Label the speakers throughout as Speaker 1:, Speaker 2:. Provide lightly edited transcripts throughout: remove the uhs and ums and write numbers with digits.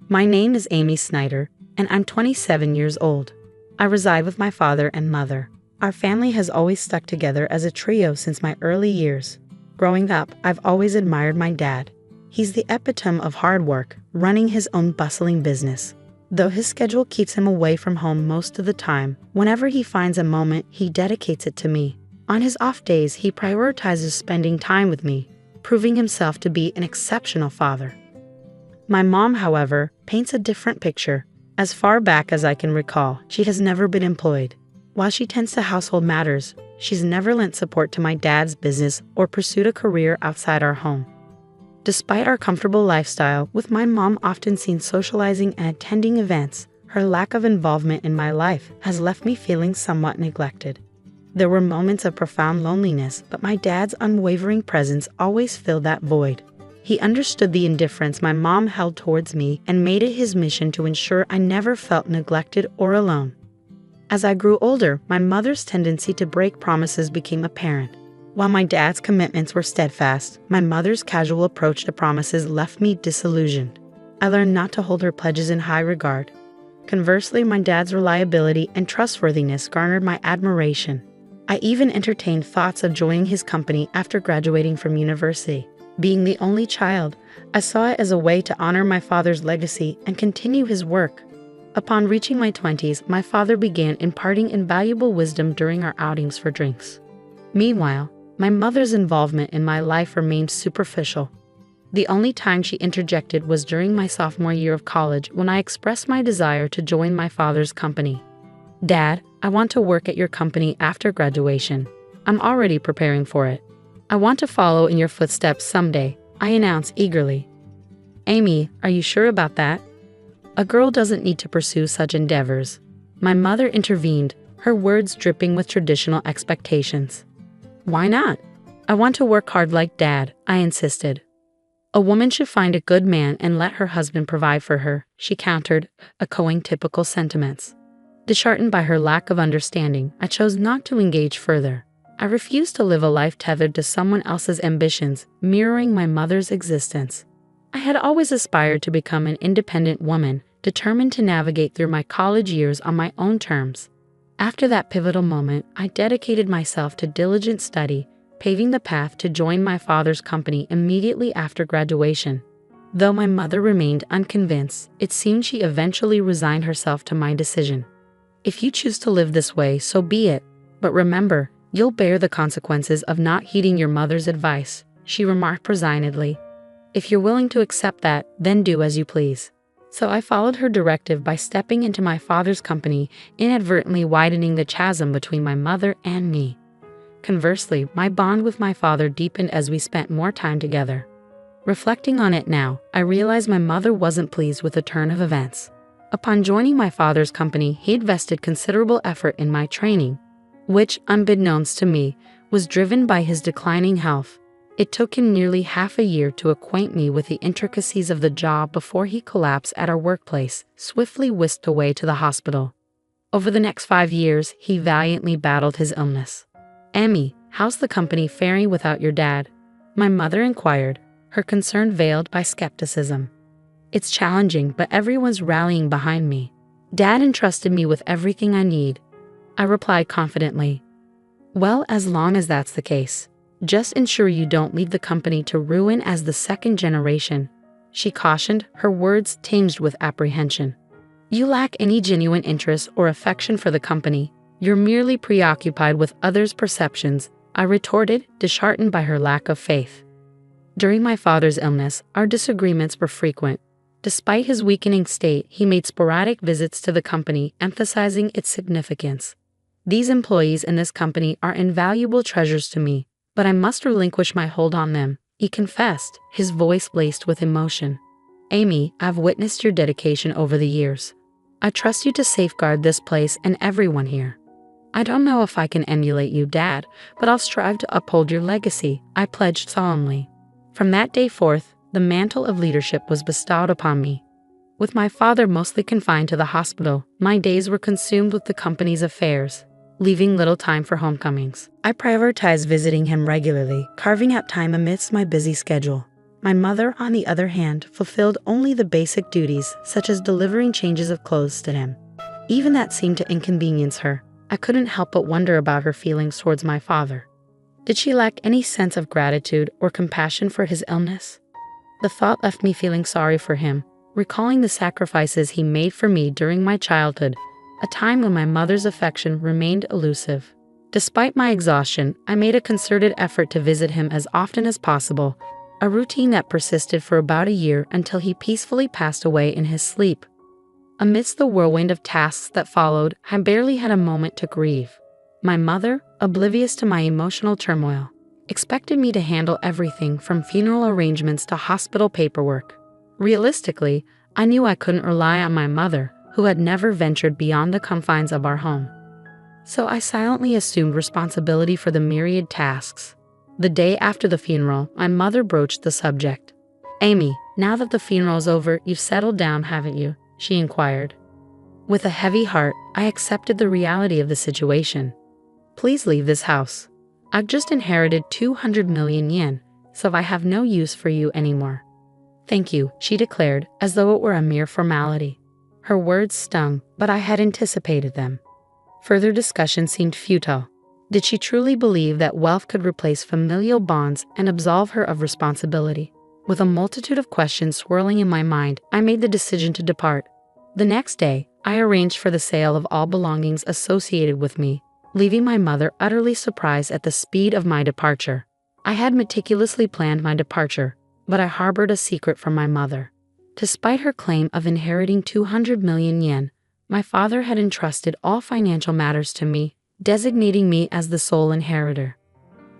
Speaker 1: My name is Amy Snyder, and I'm 27 years old. I reside with my father and mother. Our family has always stuck together as a trio since my early years. Growing up, I've always admired my dad. He's the epitome of hard work, running his own bustling business. Though his schedule keeps him away from home most of the time, whenever he finds a moment, he dedicates it to me. On his off days, he prioritizes spending time with me, proving himself to be an exceptional father. My mom, however, paints a different picture. As far back as I can recall, she has never been employed. While she tends to household matters, she's never lent support to my dad's business or pursued a career outside our home. Despite our comfortable lifestyle, with my mom often seen socializing and attending events, her lack of involvement in my life has left me feeling somewhat neglected. There were moments of profound loneliness, but my dad's unwavering presence always filled that void. He understood the indifference my mom held towards me and made it his mission to ensure I never felt neglected or alone. As I grew older, my mother's tendency to break promises became apparent. While my dad's commitments were steadfast, my mother's casual approach to promises left me disillusioned. I learned not to hold her pledges in high regard. Conversely, my dad's reliability and trustworthiness garnered my admiration. I even entertained thoughts of joining his company after graduating from university. Being the only child, I saw it as a way to honor my father's legacy and continue his work. Upon reaching my 20s, my father began imparting invaluable wisdom during our outings for drinks. Meanwhile, my mother's involvement in my life remained superficial. The only time she interjected was during my sophomore year of college when I expressed my desire to join my father's company. "Dad, I want to work at your company after graduation. I'm already preparing for it. I want to follow in your footsteps someday," I announced eagerly. "Amy, are you sure about that? A girl doesn't need to pursue such endeavors." My mother intervened, her words dripping with traditional expectations. "Why not? I want to work hard like Dad," I insisted. "A woman should find a good man and let her husband provide for her," she countered, echoing typical sentiments. Disheartened by her lack of understanding, I chose not to engage further. I refused to live a life tethered to someone else's ambitions, mirroring my mother's existence. I had always aspired to become an independent woman, determined to navigate through my college years on my own terms. After that pivotal moment, I dedicated myself to diligent study, paving the path to join my father's company immediately after graduation. Though my mother remained unconvinced, it seemed she eventually resigned herself to my decision. "If you choose to live this way, so be it. But remember, you'll bear the consequences of not heeding your mother's advice," she remarked resignedly. "If you're willing to accept that, then do as you please." So I followed her directive by stepping into my father's company, inadvertently widening the chasm between my mother and me. Conversely, my bond with my father deepened as we spent more time together. Reflecting on it now, I realized my mother wasn't pleased with the turn of events. Upon joining my father's company, he invested considerable effort in my training, which, unbeknownst to me, was driven by his declining health. It took him nearly half a year to acquaint me with the intricacies of the job before he collapsed at our workplace, swiftly whisked away to the hospital. Over the next 5 years, he valiantly battled his illness. "Emmy, how's the company faring without your dad?" my mother inquired, her concern veiled by skepticism. "It's challenging, but everyone's rallying behind me. Dad entrusted me with everything I need," I replied confidently. "Well, as long as that's the case, just ensure you don't leave the company to ruin as the second generation," she cautioned, her words tinged with apprehension. "You lack any genuine interest or affection for the company. You're merely preoccupied with others' perceptions," I retorted, disheartened by her lack of faith. During my father's illness, our disagreements were frequent. Despite his weakening state, he made sporadic visits to the company, emphasizing its significance. "These employees in this company are invaluable treasures to me, but I must relinquish my hold on them," he confessed, his voice laced with emotion. "Amy, I've witnessed your dedication over the years. I trust you to safeguard this place and everyone here. I don't know if I can emulate you, Dad, but I'll strive to uphold your legacy," I pledged solemnly. From that day forth, the mantle of leadership was bestowed upon me. With my father mostly confined to the hospital, my days were consumed with the company's affairs, leaving little time for homecomings. I prioritized visiting him regularly, carving out time amidst my busy schedule. My mother, on the other hand, fulfilled only the basic duties, such as delivering changes of clothes to him. Even that seemed to inconvenience her. I couldn't help but wonder about her feelings towards my father. Did she lack any sense of gratitude or compassion for his illness? The thought left me feeling sorry for him, recalling the sacrifices he made for me during my childhood, a time when my mother's affection remained elusive. Despite my exhaustion, I made a concerted effort to visit him as often as possible, a routine that persisted for about a year until he peacefully passed away in his sleep. Amidst the whirlwind of tasks that followed, I barely had a moment to grieve. My mother, oblivious to my emotional turmoil, expected me to handle everything from funeral arrangements to hospital paperwork. Realistically, I knew I couldn't rely on my mother, who had never ventured beyond the confines of our home. So I silently assumed responsibility for the myriad tasks. The day after the funeral, my mother broached the subject. "Amy, now that the funeral's over, you've settled down, haven't you?" she inquired. With a heavy heart, I accepted the reality of the situation. "Please leave this house. I've just inherited 200 million yen, so I have no use for you anymore." "Thank you," she declared, as though it were a mere formality. Her words stung, but I had anticipated them. Further discussion seemed futile. Did she truly believe that wealth could replace familial bonds and absolve her of responsibility? With a multitude of questions swirling in my mind, I made the decision to depart. The next day, I arranged for the sale of all belongings associated with me, leaving my mother utterly surprised at the speed of my departure. I had meticulously planned my departure, but I harbored a secret from my mother. Despite her claim of inheriting 200 million yen, my father had entrusted all financial matters to me, designating me as the sole inheritor.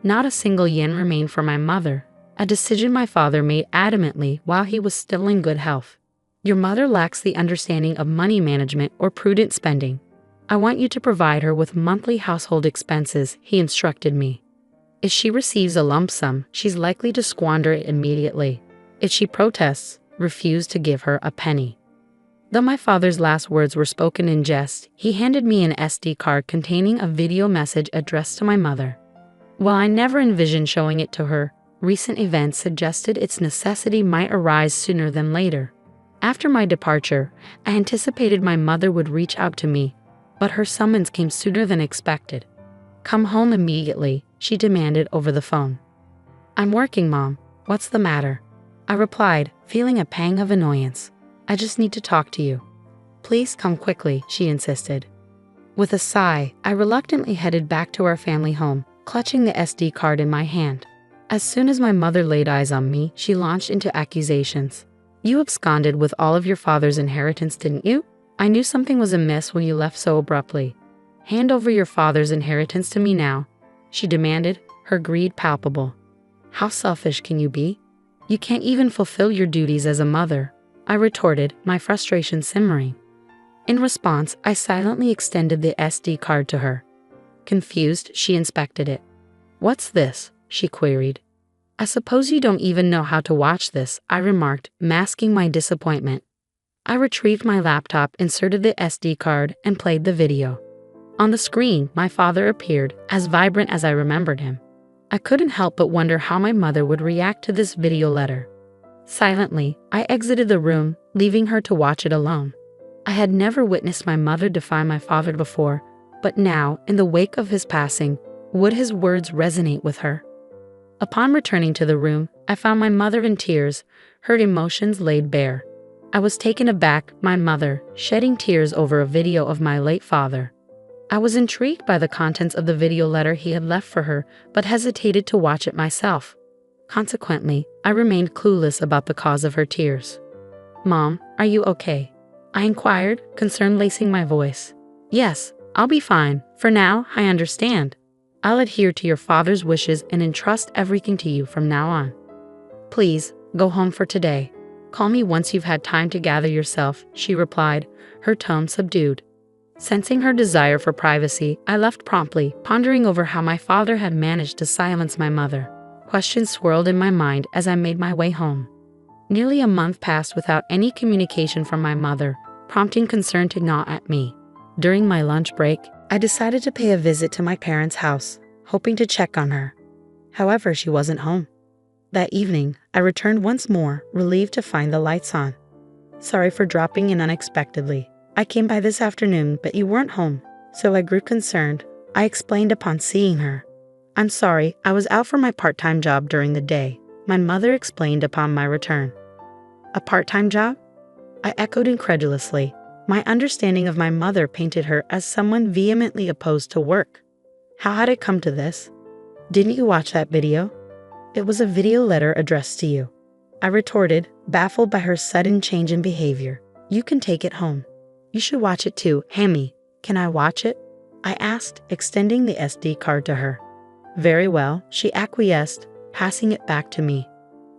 Speaker 1: Not a single yen remained for my mother, a decision my father made adamantly while he was still in good health. "Your mother lacks the understanding of money management or prudent spending. I want you to provide her with monthly household expenses," he instructed me. "If she receives a lump sum, she's likely to squander it immediately. If she protests, refuse to give her a penny." Though my father's last words were spoken in jest, he handed me an SD card containing a video message addressed to my mother. While I never envisioned showing it to her, recent events suggested its necessity might arise sooner than later. After my departure, I anticipated my mother would reach out to me, but her summons came sooner than expected. "Come home immediately," she demanded over the phone. "I'm working, Mom. What's the matter?" I replied, feeling a pang of annoyance. "I just need to talk to you." "Please come quickly," she insisted. With a sigh, I reluctantly headed back to our family home, clutching the SD card in my hand. As soon as my mother laid eyes on me, she launched into accusations. "You absconded with all of your father's inheritance, didn't you? I knew something was amiss when you left so abruptly. Hand over your father's inheritance to me now," she demanded, her greed palpable. "How selfish can you be? You can't even fulfill your duties as a mother," I retorted, my frustration simmering. In response, I silently extended the SD card to her. Confused, she inspected it. "What's this?" she queried. "I suppose you don't even know how to watch this," I remarked, masking my disappointment. I retrieved my laptop, inserted the SD card, and played the video. On the screen, my father appeared, as vibrant as I remembered him. I couldn't help but wonder how my mother would react to this video letter. Silently, I exited the room, leaving her to watch it alone. I had never witnessed my mother defy my father before, but now, in the wake of his passing, would his words resonate with her? Upon returning to the room, I found my mother in tears, her emotions laid bare. I was taken aback, my mother, shedding tears over a video of my late father. I was intrigued by the contents of the video letter he had left for her, but hesitated to watch it myself. Consequently, I remained clueless about the cause of her tears. "Mom, are you okay?" I inquired, concern lacing my voice. "Yes, I'll be fine. For now, I understand. I'll adhere to your father's wishes and entrust everything to you from now on. Please, go home for today. Call me once you've had time to gather yourself," she replied, her tone subdued. Sensing her desire for privacy, I left promptly, pondering over how my father had managed to silence my mother. Questions swirled in my mind as I made my way home. Nearly a month passed without any communication from my mother, prompting concern to gnaw at me. During my lunch break, I decided to pay a visit to my parents' house, hoping to check on her. However, she wasn't home. That evening, I returned once more, relieved to find the lights on. Sorry for dropping in unexpectedly. I came by this afternoon, but you weren't home, so I grew concerned. I explained upon seeing her. I'm sorry, I was out for my part-time job during the day, my mother explained upon my return. A part-time job? I echoed incredulously. My understanding of my mother painted her as someone vehemently opposed to work. How had it come to this? Didn't you watch that video? It was a video letter addressed to you. I retorted, baffled by her sudden change in behavior. You can take it home. You should watch it too. Hammy, can I watch it? I asked, extending the SD card to her. Very well, she acquiesced, passing it back to me.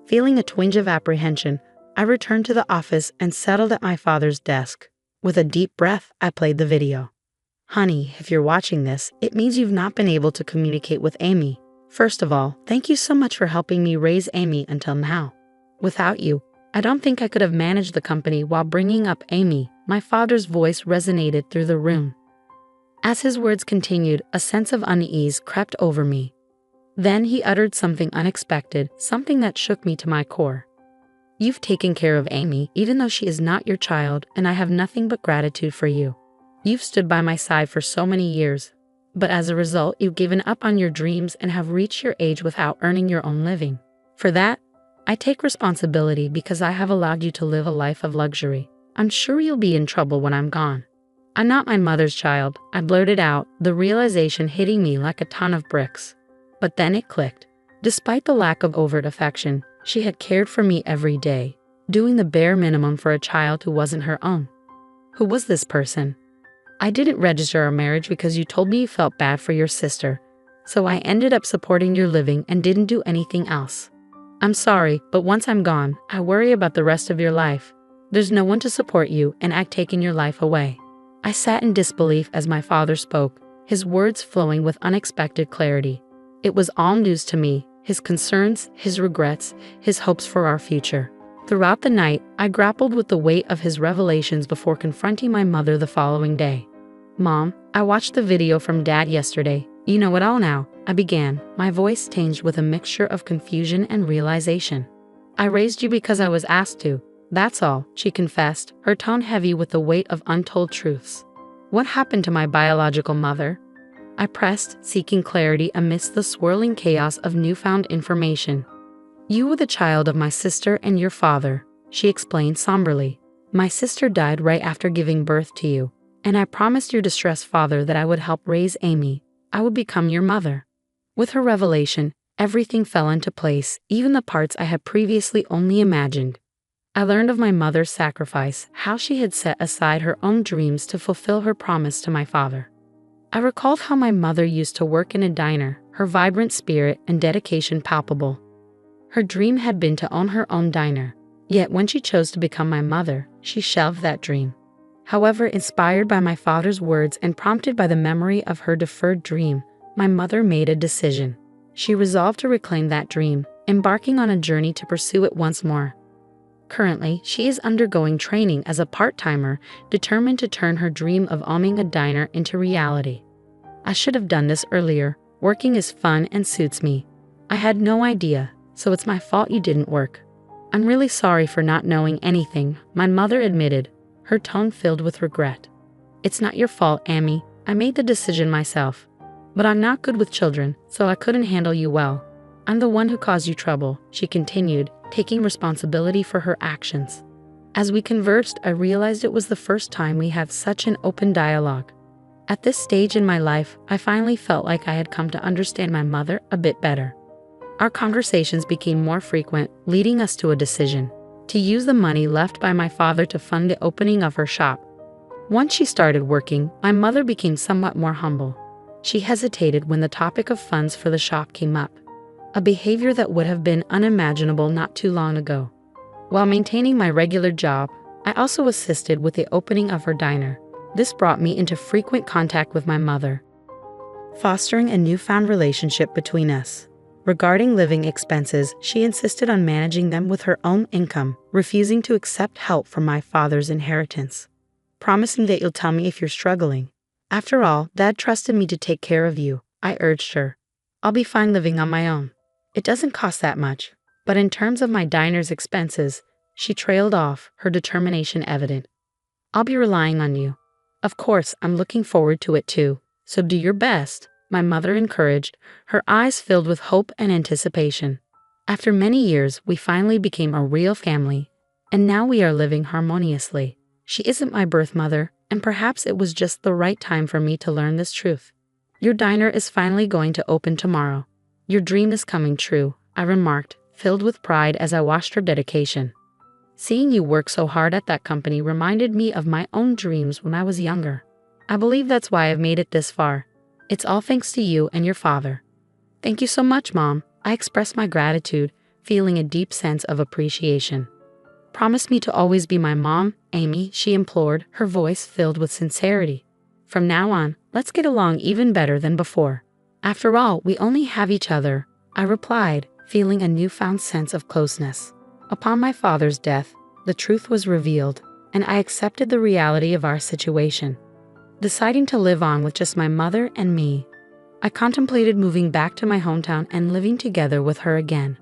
Speaker 1: Feeling a twinge of apprehension, I returned to the office and settled at my father's desk. With a deep breath, I played the video. Honey, if you're watching this, it means you've not been able to communicate with Amy. First of all, thank you so much for helping me raise Amy until now. Without you, I don't think I could have managed the company while bringing up Amy. My father's voice resonated through the room. As his words continued, a sense of unease crept over me. Then he uttered something unexpected, something that shook me to my core. You've taken care of Amy, even though she is not your child, and I have nothing but gratitude for you. You've stood by my side for so many years, but as a result, you've given up on your dreams and have reached your age without earning your own living. For that, I take responsibility because I have allowed you to live a life of luxury. I'm sure you'll be in trouble when I'm gone. I'm not my mother's child, I blurted out, the realization hitting me like a ton of bricks. But then it clicked. Despite the lack of overt affection, she had cared for me every day, doing the bare minimum for a child who wasn't her own. Who was this person? I didn't register our marriage because you told me you felt bad for your sister, so I ended up supporting your living and didn't do anything else. I'm sorry, but once I'm gone, I worry about the rest of your life. There's no one to support you, and I've taken your life away. I sat in disbelief as my father spoke, his words flowing with unexpected clarity. It was all news to me, his concerns, his regrets, his hopes for our future. Throughout the night, I grappled with the weight of his revelations before confronting my mother the following day. Mom, I watched the video from Dad yesterday. You know it all now, I began, my voice tinged with a mixture of confusion and realization. I raised you because I was asked to. That's all, she confessed, her tone heavy with the weight of untold truths. What happened to my biological mother? I pressed, seeking clarity amidst the swirling chaos of newfound information. You were the child of my sister and your father, she explained somberly. My sister died right after giving birth to you, and I promised your distressed father that I would help raise Amy. I would become your mother. With her revelation, everything fell into place, even the parts I had previously only imagined. I learned of my mother's sacrifice, how she had set aside her own dreams to fulfill her promise to my father. I recalled how my mother used to work in a diner, her vibrant spirit and dedication palpable. Her dream had been to own her own diner, yet when she chose to become my mother, she shelved that dream. However, inspired by my father's words and prompted by the memory of her deferred dream, my mother made a decision. She resolved to reclaim that dream, embarking on a journey to pursue it once more. Currently, she is undergoing training as a part-timer, determined to turn her dream of owning a diner into reality. I should have done this earlier. Working is fun and suits me. I had no idea, so it's my fault you didn't work. I'm really sorry for not knowing anything, my mother admitted, her tone filled with regret. It's not your fault, Amy. I made the decision myself. But I'm not good with children, so I couldn't handle you well. I'm the one who caused you trouble, she continued, taking responsibility for her actions. As we conversed, I realized it was the first time we had such an open dialogue. At this stage in my life, I finally felt like I had come to understand my mother a bit better. Our conversations became more frequent, leading us to a decision: to use the money left by my father to fund the opening of her shop. Once she started working, my mother became somewhat more humble. She hesitated when the topic of funds for the shop came up, a behavior that would have been unimaginable not too long ago. While maintaining my regular job, I also assisted with the opening of her diner. This brought me into frequent contact with my mother, fostering a newfound relationship between us. Regarding living expenses, she insisted on managing them with her own income, refusing to accept help from my father's inheritance, promising that you'll tell me if you're struggling. After all, Dad trusted me to take care of you, I urged her. I'll be fine living on my own. It doesn't cost that much. But in terms of my diner's expenses, she trailed off, her determination evident. I'll be relying on you. Of course, I'm looking forward to it too, so do your best, my mother encouraged, her eyes filled with hope and anticipation. After many years, we finally became a real family, and now we are living harmoniously. She isn't my birth mother, and perhaps it was just the right time for me to learn this truth. Your diner is finally going to open tomorrow. Your dream is coming true, I remarked, filled with pride as I watched her dedication. Seeing you work so hard at that company reminded me of my own dreams when I was younger. I believe that's why I've made it this far. It's all thanks to you and your father. Thank you so much, Mom. I expressed my gratitude, feeling a deep sense of appreciation. Promise me to always be my mom, Amy, she implored, her voice filled with sincerity. From now on, let's get along even better than before. After all, we only have each other, I replied, feeling a newfound sense of closeness. Upon my father's death, the truth was revealed, and I accepted the reality of our situation. Deciding to live on with just my mother and me, I contemplated moving back to my hometown and living together with her again.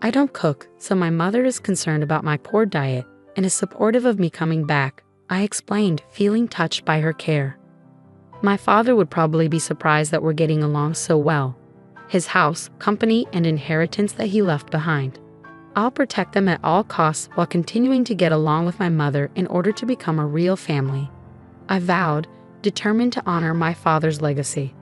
Speaker 1: I don't cook, so my mother is concerned about my poor diet and is supportive of me coming back, I explained, feeling touched by her care. My father would probably be surprised that we're getting along so well. His house, company, and inheritance that he left behind. I'll protect them at all costs while continuing to get along with my mother in order to become a real family. I vowed, determined to honor my father's legacy.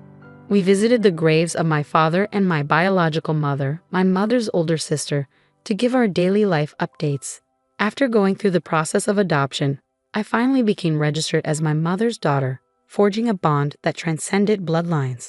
Speaker 1: We visited the graves of my father and my biological mother, my mother's older sister, to give our daily life updates. After going through the process of adoption, I finally became registered as my mother's daughter, forging a bond that transcended bloodlines.